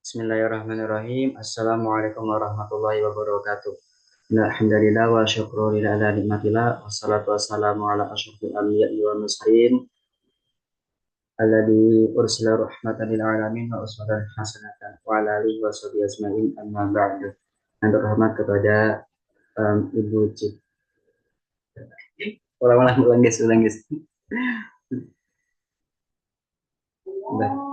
Bismillahirrahmanirrahim. Assalamualaikum warahmatullahi wabarakatuh. Alhamdulillah wa syukru lillah ala nikmatillah wassalatu wassalamu ala asyrafil anbiya'i wal mursalin alladzi ursila rahmatan lil alamin wa uswatan hasanatan wa ala alihi wa sahbihi ajmain amma ba'du. Yang terhormat kepada Ibu Cik. Ulang guys, ulang guys. Udah.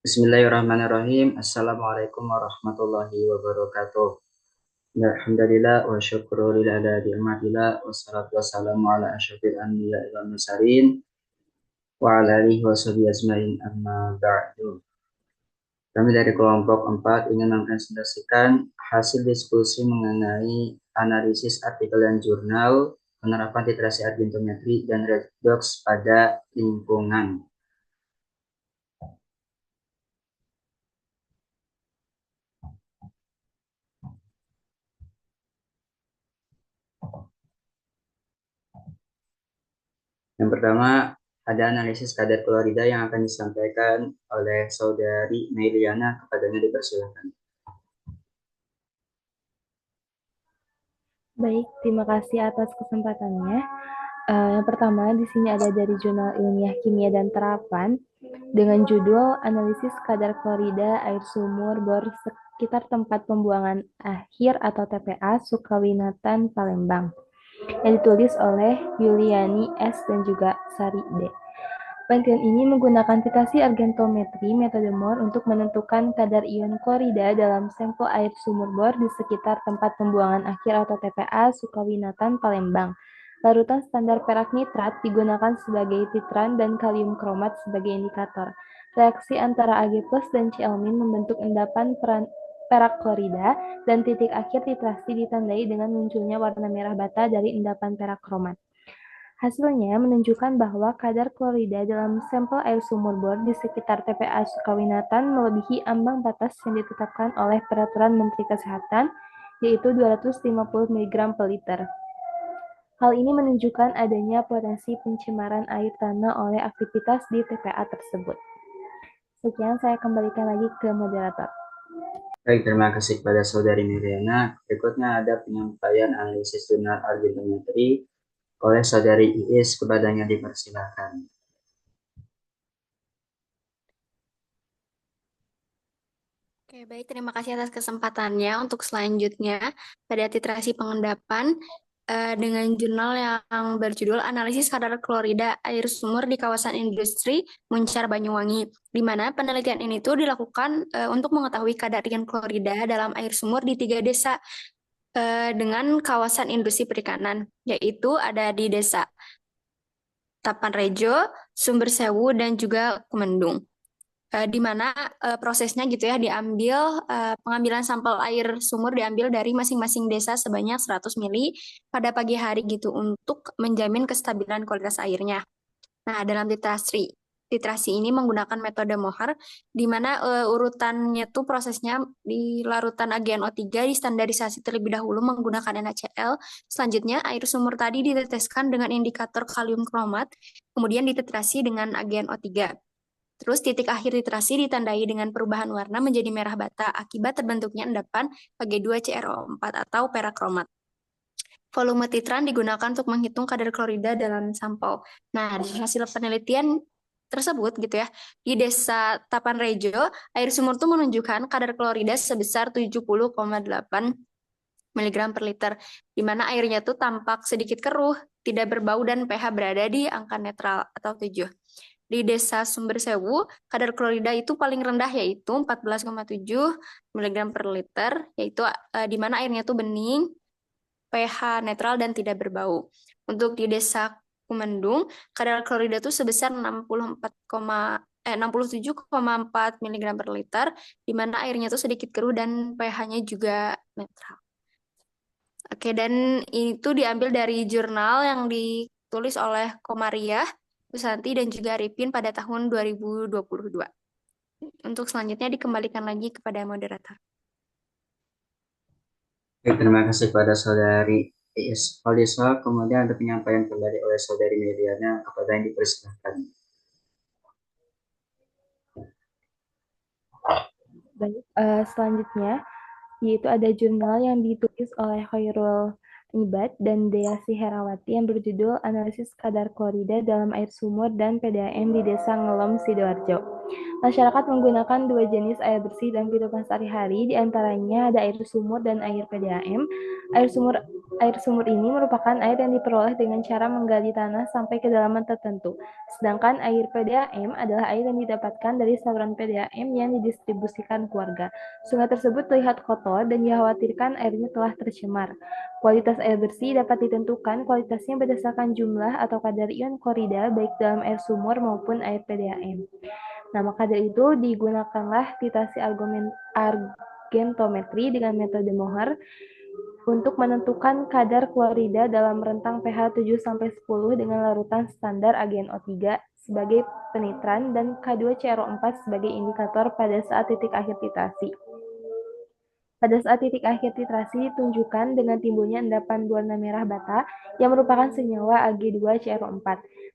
Bismillahirrahmanirrahim. Assalamualaikum warahmatullahi wabarakatuh. Alhamdulillah wa syukru lillah ala ni'matillah wassalatu wassalamu ala asyrafil anbiya'i wal mursalin wa ala alihi wa sahbihi ajmain amma ba'du. Kami dari kelompok 4 ingin mempresentasikan hasil diskusi mengenai analisis artikel dan jurnal penerapan literasi argentometri dan redox pada lingkungan. Yang pertama, ada analisis kadar klorida yang akan disampaikan oleh saudari Meiliana. Kepadanya dipersilakan. Baik, terima kasih atas kesempatannya. Yang pertama di sini ada dari Jurnal Ilmiah Kimia dan Terapan dengan judul Analisis Kadar Klorida Air Sumur Bor Sekitar Tempat Pembuangan Akhir atau TPA Sukawinatan Palembang yang ditulis oleh Yuliani S. dan juga Sari D. Penelitian ini menggunakan titrasi argentometri metode Moore untuk menentukan kadar ion klorida dalam sampel air sumur bor di sekitar tempat pembuangan akhir atau TPA Sukawinatan Palembang. Larutan standar perak nitrat digunakan sebagai titran dan kalium kromat sebagai indikator. Reaksi antara Ag+ dan Cialmin membentuk endapan perak klorida dan titik akhir titrasi ditandai dengan munculnya warna merah bata dari endapan perak kromat. Hasilnya menunjukkan bahwa kadar klorida dalam sampel air sumur bor di sekitar TPA Sukawinatan melebihi ambang batas yang ditetapkan oleh Peraturan Menteri Kesehatan, yaitu 250 mg per liter. Hal ini menunjukkan adanya potensi pencemaran air tanah oleh aktivitas di TPA tersebut. Sekian, saya kembalikan lagi ke moderator. Baik, terima kasih kepada saudari Miriana. Berikutnya ada penyampaian analisis jurnal argentometri oleh saudari Iis. Kepadanya dipersilakan. Oke, baik. Terima kasih atas kesempatannya. Untuk selanjutnya, pada titrasi pengendapan dengan jurnal yang berjudul Analisis Kadar Klorida Air Sumur di Kawasan Industri Muncar Banyuwangi, di mana penelitian ini tuh dilakukan untuk mengetahui kadar ion klorida dalam air sumur di 3 desa dengan kawasan industri perikanan, yaitu ada di Desa Tapanrejo, Sumbersewu, dan juga Kumendung. Di mana prosesnya gitu ya pengambilan sampel air sumur diambil dari masing-masing desa sebanyak 100 mili pada pagi hari gitu untuk menjamin kestabilan kualitas airnya. Nah, dalam titrasi ini menggunakan metode Mohar, di mana urutannya tuh prosesnya di larutan AgNO3 distandarisasi terlebih dahulu menggunakan NaCl. Selanjutnya, air sumur tadi diteteskan dengan indikator kalium kromat, kemudian dititrasi dengan AgNO3. Terus titik akhir titrasi ditandai dengan perubahan warna menjadi merah bata akibat terbentuknya endapan Pg2CrO4 atau perakromat. Volume titran digunakan untuk menghitung kadar klorida dalam sampel. Nah, dari hasil penelitian tersebut gitu ya, di Desa Tapanrejo, air sumur itu menunjukkan kadar klorida sebesar 70,8 mg per liter, di mana airnya tuh tampak sedikit keruh, tidak berbau, dan pH berada di angka netral atau 7. Di Desa Sumbersewu, kadar klorida itu paling rendah yaitu 14,7 mg per liter, yaitu di mana airnya tuh bening, pH netral, dan tidak berbau. Untuk di Desa Kumendung, kadar klorida itu sebesar 67,4 mg per liter, di mana airnya tuh sedikit keruh dan pH-nya juga netral. Oke, dan itu diambil dari jurnal yang ditulis oleh Komariah, Susanti, dan juga Arifin pada tahun 2022. Untuk selanjutnya dikembalikan lagi kepada moderator. Baik, terima kasih pada saudari Olisa. Kemudian ada penyampaian kembali oleh saudari Mediana, kepada yang dipersilahkan. Baik, selanjutnya yaitu ada jurnal yang ditulis oleh Khairul Ibad dan Deyasi Herawati yang berjudul Analisis Kadar Klorida dalam Air Sumur dan PDAM di Desa Ngelom, Sidoarjo. Masyarakat menggunakan dua jenis air bersih dalam kehidupan sehari-hari, di antaranya ada air sumur dan air PDAM. Air sumur ini merupakan air yang diperoleh dengan cara menggali tanah sampai kedalaman tertentu. Sedangkan air PDAM adalah air yang didapatkan dari saluran PDAM yang didistribusikan keluarga. Sungai tersebut terlihat kotor dan dikhawatirkan airnya telah tercemar. Kualitas air bersih dapat ditentukan kualitasnya berdasarkan jumlah atau kadar ion klorida baik dalam air sumur maupun air PDAM. Nah, maka dari itu digunakanlah titrasi argentometri dengan metode Mohar untuk menentukan kadar klorida dalam rentang pH 7-10 dengan larutan standar AgNO3 sebagai penitran dan K2CrO4 sebagai indikator pada saat titik akhir titrasi. Pada saat titik akhir titrasi ditunjukkan dengan timbulnya endapan berwarna merah bata yang merupakan senyawa Ag2CrO4.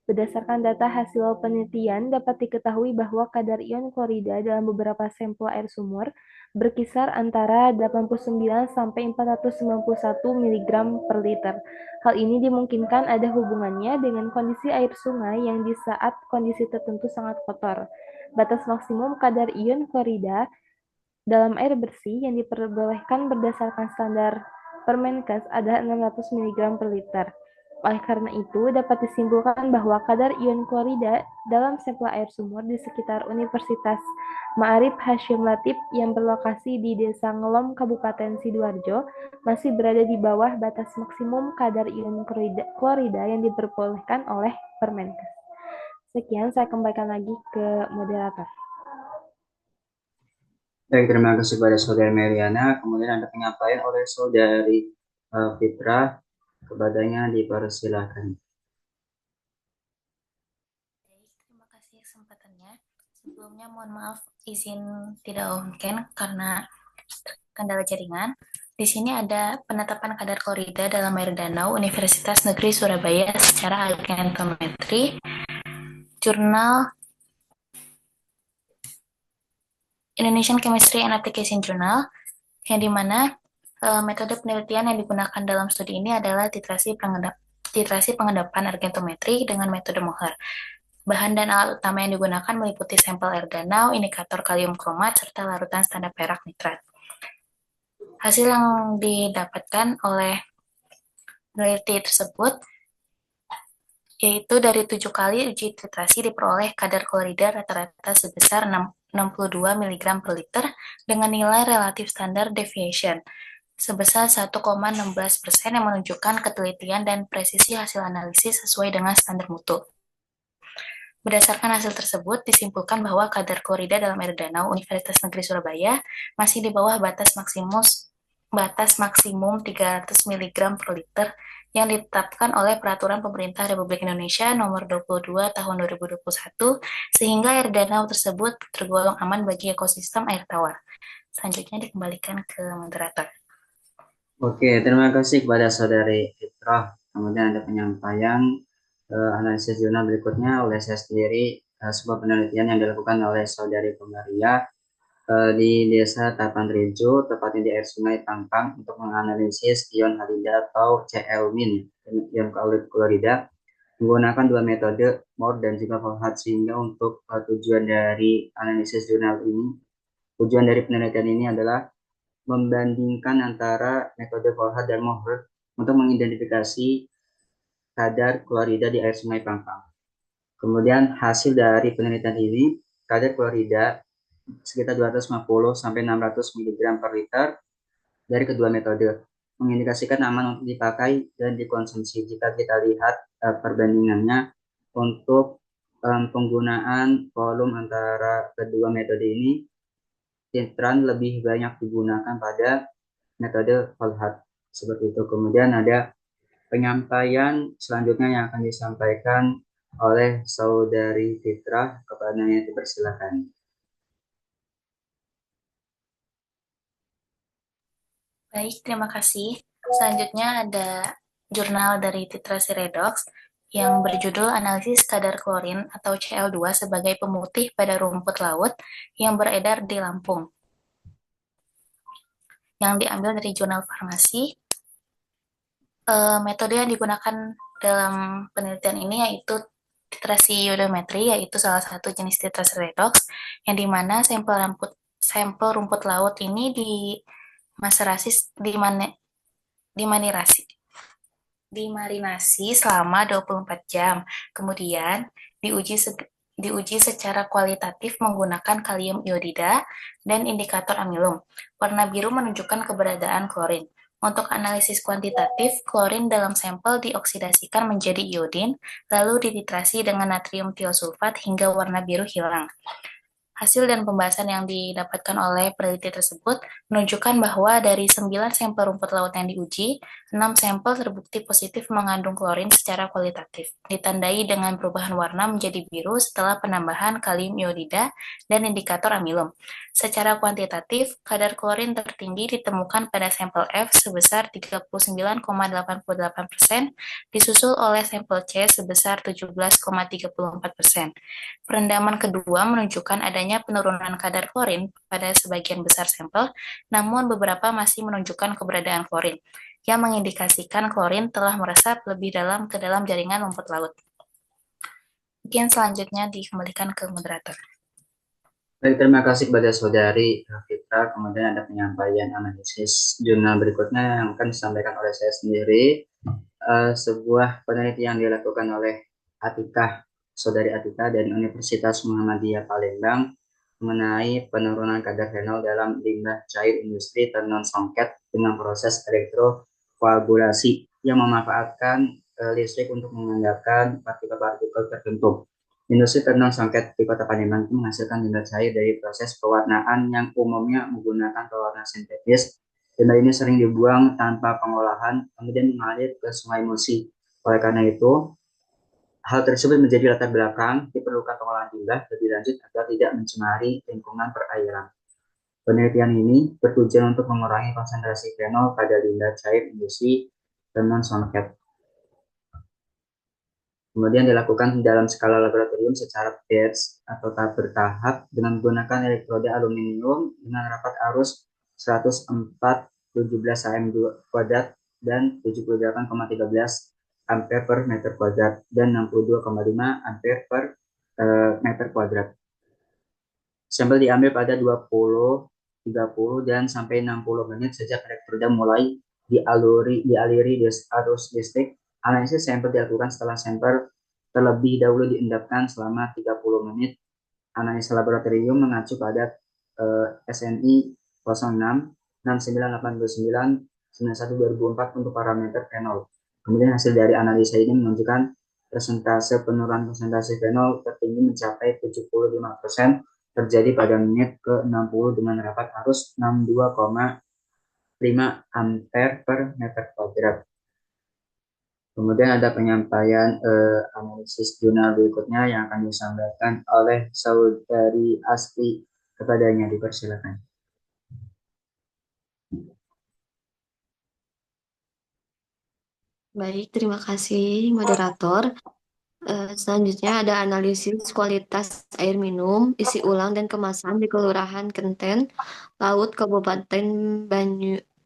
Berdasarkan data hasil penelitian, dapat diketahui bahwa kadar ion klorida dalam beberapa sampel air sumur berkisar antara 89 sampai 491 mg per liter. Hal ini dimungkinkan ada hubungannya dengan kondisi air sungai yang di saat kondisi tertentu sangat kotor. Batas maksimum kadar ion klorida dalam air bersih yang diperbolehkan berdasarkan standar Permenkes adalah 600 mg per liter. Oleh karena itu, dapat disimpulkan bahwa kadar ion klorida dalam sampel air sumur di sekitar Universitas Ma'arif Hasyim Latif yang berlokasi di Desa Ngelom, Kabupaten Sidoarjo, masih berada di bawah batas maksimum kadar ion klorida yang diperbolehkan oleh Permenkes. Sekian, saya kembalikan lagi ke moderator. Baik, terima kasih pada saudari Meriana. Kemudian ada penyampaian oleh saudari Fitra, kepadanya dipersilahkan. Baik, terima kasih kesempatannya. Sebelumnya mohon maaf izin tidak mungkin karena kendala jaringan. Di sini ada penetapan kadar klorida dalam air danau Universitas Negeri Surabaya secara argentometri, jurnal Indonesian Chemistry and Application Journal, yang dimana metode penelitian yang digunakan dalam studi ini adalah titrasi pengendapan argentometri dengan metode Mohar. Bahan dan alat utama yang digunakan meliputi sampel air danau, indikator kalium kromat, serta larutan standar perak nitrat. Hasil yang didapatkan oleh peneliti tersebut yaitu dari 7 kali uji titrasi diperoleh kadar klorida rata-rata sebesar 62 mg per liter dengan nilai relatif standar deviation sebesar 1,16% yang menunjukkan ketelitian dan presisi hasil analisis sesuai dengan standar mutu. Berdasarkan hasil tersebut, disimpulkan bahwa kadar klorida dalam air danau Universitas Negeri Surabaya masih di bawah batas maksimum 300 mg per liter yang ditetapkan oleh Peraturan Pemerintah Republik Indonesia Nomor 22 Tahun 2021, sehingga air danau tersebut tergolong aman bagi ekosistem air tawar. Selanjutnya dikembalikan ke moderator. Oke, terima kasih kepada Saudari Fitrah. Kemudian ada penyampaian analisis jurnal berikutnya oleh saya sendiri, sebuah penelitian yang dilakukan oleh Saudari Pemaria di Desa Tapan Rejo, tepatnya di air Sungai Tangkang, untuk menganalisis ion halida atau Cl-min, ion klorida, menggunakan dua metode, MOR dan juga Volhat, sehingga untuk tujuan dari analisis jurnal ini, tujuan dari penelitian ini adalah membandingkan antara metode Volhat dan MOR untuk mengidentifikasi kadar klorida di air Sungai Tangkang. Kemudian hasil dari penelitian ini, kadar klorida sekitar 250 sampai 600 mg per liter dari kedua metode mengindikasikan aman untuk dipakai dan dikonsumsi. Jika kita lihat perbandingannya untuk penggunaan volume antara kedua metode ini, Citran lebih banyak digunakan pada metode Volhat seperti itu. Kemudian ada penyampaian selanjutnya yang akan disampaikan oleh Saudari Fitrah. Kepadanya dipersilakan. Baik, terima kasih. Selanjutnya ada jurnal dari Titrasi Redox yang berjudul Analisis Kadar Klorin atau Cl2 sebagai pemutih pada rumput laut yang beredar di Lampung, yang diambil dari jurnal farmasi. Metode yang digunakan dalam penelitian ini yaitu titrasi iodometri, yaitu salah satu jenis titrasi redox, yang dimana sampel rumput laut ini dimarinasi selama 24 jam. Kemudian diuji secara kualitatif menggunakan kalium iodida dan indikator amilum. Warna biru menunjukkan keberadaan klorin. Untuk analisis kuantitatif, klorin dalam sampel dioksidasikan menjadi iodin, lalu dititrasi dengan natrium tiosulfat hingga warna biru hilang. Hasil dan pembahasan yang didapatkan oleh peneliti tersebut menunjukkan bahwa dari 9 sampel rumput laut yang diuji, 6 sampel terbukti positif mengandung klorin secara kualitatif, ditandai dengan perubahan warna menjadi biru setelah penambahan kalium iodida dan indikator amilum. Secara kuantitatif, kadar klorin tertinggi ditemukan pada sampel F sebesar 39,88%, disusul oleh sampel C sebesar 17,34%. Perendaman kedua menunjukkan adanya penurunan kadar klorin pada sebagian besar sampel, namun beberapa masih menunjukkan keberadaan klorin, yang mengindikasikan klorin telah meresap lebih dalam ke dalam jaringan rumput laut. Mungkin selanjutnya dikembalikan ke moderator. Baik, terima kasih kepada Saudari Fitra. Kemudian ada penyampaian analisis jurnal berikutnya yang akan disampaikan oleh saya sendiri. Sebuah penelitian yang dilakukan oleh Saudari Atikah dari Universitas Muhammadiyah Palembang mengenai penurunan kadar fenol dalam limbah cair industri tenun songket dengan proses elektrokoagulasi yang memanfaatkan listrik untuk mengandalkan partikel-partikel tertentu. Industri tenun songket di Kota Palembang itu menghasilkan limbah cair dari proses pewarnaan yang umumnya menggunakan pewarna sintetis. Limbah ini sering dibuang tanpa pengolahan, kemudian mengalir ke Sungai Musi. Oleh karena itu, hal tersebut menjadi latar belakang diperlukan pengolahan limbah lebih lanjut agar tidak mencemari lingkungan perairan. Penelitian ini bertujuan untuk mengurangi konsentrasi fenol pada limbah cair industri tenun songket. Kemudian dilakukan dalam skala laboratorium secara batch atau tahap bertahap dengan menggunakan elektroda aluminium dengan rapat arus 104,17 cm2 dan 78,13 ampere per meter kuadrat dan 62,5 ampere per meter kuadrat. Sampel diambil pada 20, 30 dan sampai 60 menit sejak elektroda mulai dialiri arus listrik. Analisis sampel dilakukan setelah sampel terlebih dahulu diendapkan selama 30 menit. Analisa laboratorium mengacu pada SNI 06 6989 91 2004 untuk parameter fenol. Kemudian hasil dari analisa ini menunjukkan persentase penurunan konsentrasi fenol tertinggi mencapai 75% terjadi pada menit ke-60 dengan rapat arus 62,5 ampere per meter kuadrat. Kemudian ada penyampaian analisis jurnal berikutnya yang akan disampaikan oleh Saudari Asti. Kepadanya dipersilakan. Baik, terima kasih moderator. Selanjutnya ada analisis kualitas air minum, isi ulang dan kemasan di Kelurahan Kenten, Laut, Kabupaten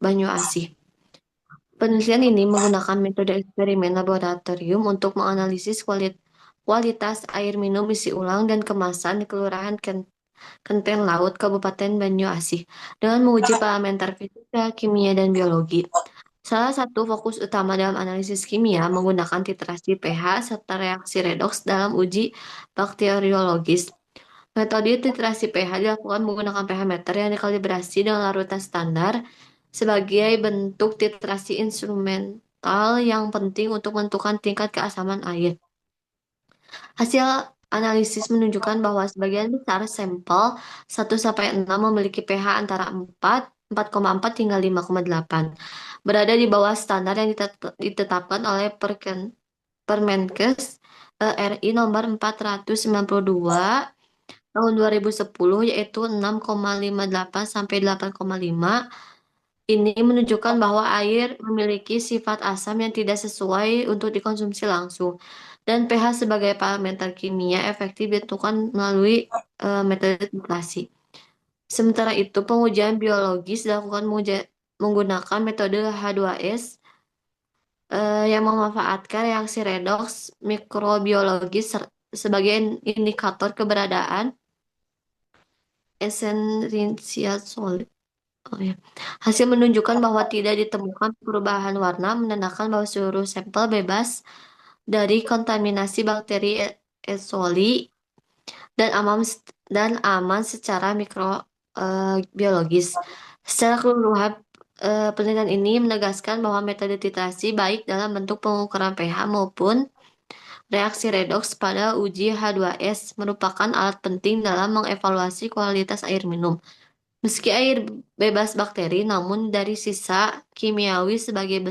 Banyuasin. Penelitian ini menggunakan metode eksperimen laboratorium untuk menganalisis kualitas air minum isi ulang dan kemasan di Kelurahan Kenten Laut, Kabupaten Banyuasin dengan menguji parameter fisika, kimia, dan biologi. Salah satu fokus utama dalam analisis kimia menggunakan titrasi pH serta reaksi redoks dalam uji bakteriologis. Metode titrasi pH dilakukan menggunakan pH meter yang dikalibrasi dengan larutan standar sebagai bentuk titrasi instrumental yang penting untuk menentukan tingkat keasaman air. Hasil analisis menunjukkan bahwa sebagian besar sampel 1-6 memiliki pH antara 4,4 hingga 5,8. Berada di bawah standar yang ditetapkan oleh Permenkes RI nomor 492 tahun 2010 yaitu 6,58 sampai 8,5. Ini menunjukkan bahwa air memiliki sifat asam yang tidak sesuai untuk dikonsumsi langsung. Dan pH sebagai parameter kimia efektif ditentukan melalui metode titrasi. Sementara itu, pengujian biologis dilakukan menggunakan metode H2S yang memanfaatkan reaksi redoks mikrobiologis sebagai indikator keberadaan esensial solid. Hasil menunjukkan bahwa tidak ditemukan perubahan warna, menandakan bahwa seluruh sampel bebas dari kontaminasi bakteri E. coli dan aman secara mikrobiologis. Secara keseluruhan, penelitian ini menegaskan bahwa metode titrasi baik dalam bentuk pengukuran pH maupun reaksi redoks pada uji H2S merupakan alat penting dalam mengevaluasi kualitas air minum. Meski air bebas bakteri, namun dari sisa kimiawi sebagian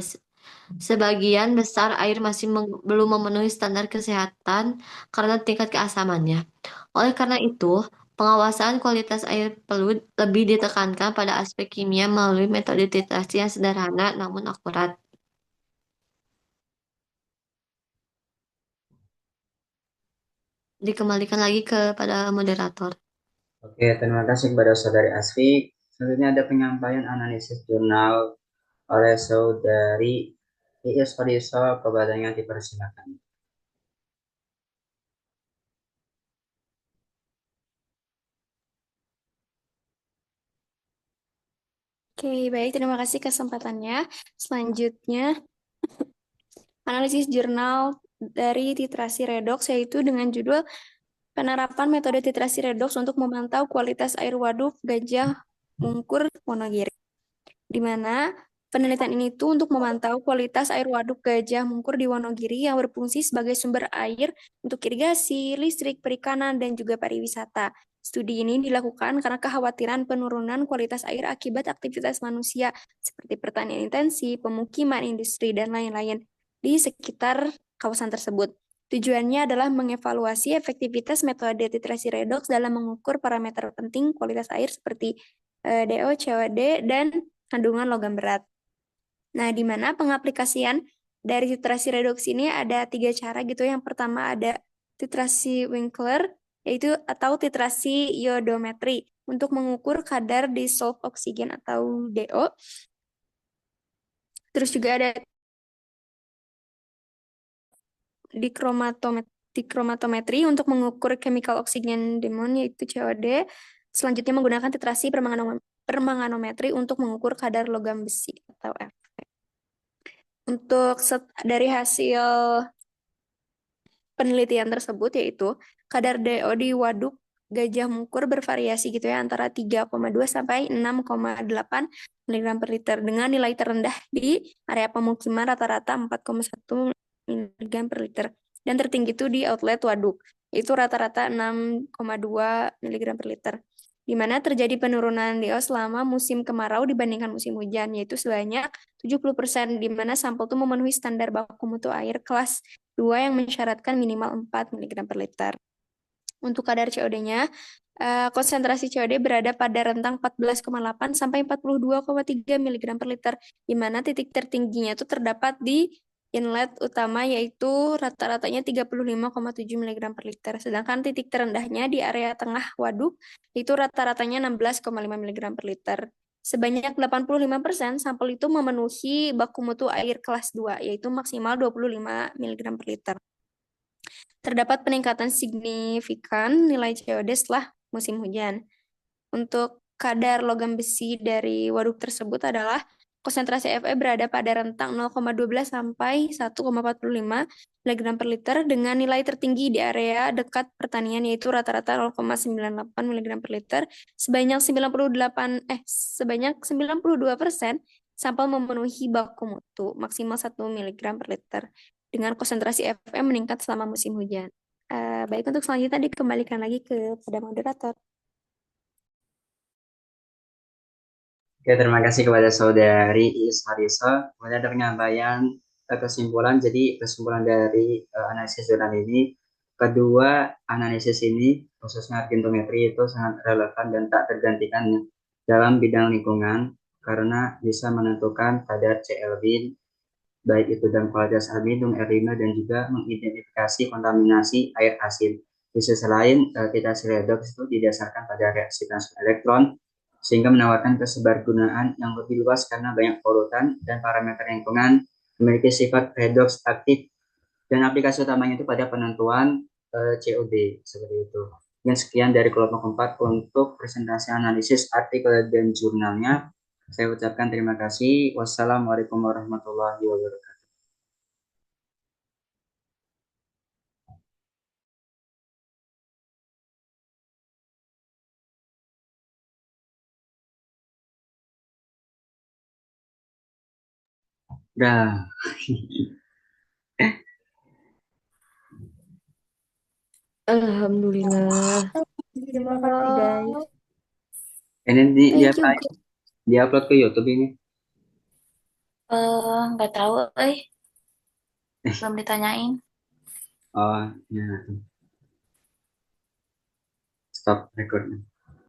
besar air masih belum memenuhi standar kesehatan karena tingkat keasamannya. Oleh karena itu, pengawasan kualitas air perlu lebih ditekankan pada aspek kimia melalui metode titrasi yang sederhana namun akurat. Dikembalikan lagi kepada moderator. Oke, terima kasih kepada Saudari Asfi. Selanjutnya ada penyampaian analisis jurnal oleh Saudari Iis Fadiso. Kepadanya dipersilakan. Oke, baik. Terima kasih kesempatannya. Selanjutnya, analisis jurnal dari titrasi redoks, yaitu dengan judul Penerapan Metode Titrasi Redoks untuk Memantau Kualitas Air Waduk Gajah Mungkur, Wonogiri. Di mana penelitian ini tuh untuk memantau kualitas air waduk Gajah Mungkur di Wonogiri yang berfungsi sebagai sumber air untuk irigasi, listrik, perikanan, dan juga pariwisata. Studi ini dilakukan karena kekhawatiran penurunan kualitas air akibat aktivitas manusia seperti pertanian intensif, pemukiman, industri, dan lain-lain di sekitar kawasan tersebut. Tujuannya adalah mengevaluasi efektivitas metode titrasi redoks dalam mengukur parameter penting kualitas air seperti DO, COD, dan kandungan logam berat. Nah, di mana pengaplikasian dari titrasi redoks ini ada 3 cara gitu. Yang pertama ada titrasi Winkler, yaitu atau titrasi iodometri untuk mengukur kadar dissolved oksigen atau DO. Terus juga ada dikromatometri untuk mengukur chemical oxygen demand yaitu COD. Selanjutnya menggunakan titrasi permanganometri untuk mengukur kadar logam besi atau Fe. Untuk dari hasil penelitian tersebut yaitu kadar DO di waduk Gajah Mungkur bervariasi gitu ya antara 3,2 sampai 6,8 mg per liter dengan nilai terendah di area pemukiman rata-rata 4,1 mg per liter. dan tertinggi itu di outlet waduk. Itu rata-rata 6,2 mg per liter. Di mana terjadi penurunan DO selama musim kemarau dibandingkan musim hujan, yaitu sebanyak 70%, di mana sampel itu memenuhi standar baku mutu air kelas 2 yang mensyaratkan minimal 4 mg per liter. Untuk kadar COD-nya, konsentrasi COD berada pada rentang 14,8 sampai 42,3 mg per liter, di mana titik tertingginya itu terdapat di inlet utama yaitu rata-ratanya 35,7 mg per liter. Sedangkan titik terendahnya di area tengah waduk itu rata-ratanya 16,5 mg per liter. Sebanyak 85% sampel itu memenuhi baku mutu air kelas 2, yaitu maksimal 25 mg per liter. Terdapat peningkatan signifikan nilai COD setelah musim hujan. Untuk kadar logam besi dari waduk tersebut adalah konsentrasi Fe berada pada rentang 0,12 sampai 1,45 mg per liter dengan nilai tertinggi di area dekat pertanian yaitu rata-rata 0,98 mg per liter. Sebanyak 92% sampel memenuhi baku mutu maksimal 1 mg per liter dengan konsentrasi Fe meningkat selama musim hujan. Baik, untuk selanjutnya dikembalikan lagi kepada moderator. Oke, terima kasih kepada Saudari Iis Mariso. Kemudian ada penyampaian kesimpulan. Jadi kesimpulan dari analisis jurnal ini, kedua analisis ini, khususnya argentometri itu sangat relevan dan tak tergantikan dalam bidang lingkungan karena bisa menentukan kadar CLB, baik itu dalam kualitas air minum, air limbah, dan juga mengidentifikasi kontaminasi air asin. Di sisi lain, titrasi redox itu didasarkan pada reaksi transfer elektron, sehingga menawarkan kesebargunaan yang lebih luas karena banyak polutan dan parameter lingkungan memiliki sifat redox aktif, dan aplikasi utamanya itu pada penentuan COD, seperti itu. Dan sekian dari kelompok 4 untuk presentasi analisis artikel dan jurnalnya. Saya ucapkan terima kasih. Wassalamualaikum warahmatullahi wabarakatuh. Dah. Alhamdulillah. Terima kasih guys. Ini Thank you, guys. di-upload ke YouTube ini. Nggak tahu, belum ditanyain. Oh, ya. Stop recordnya.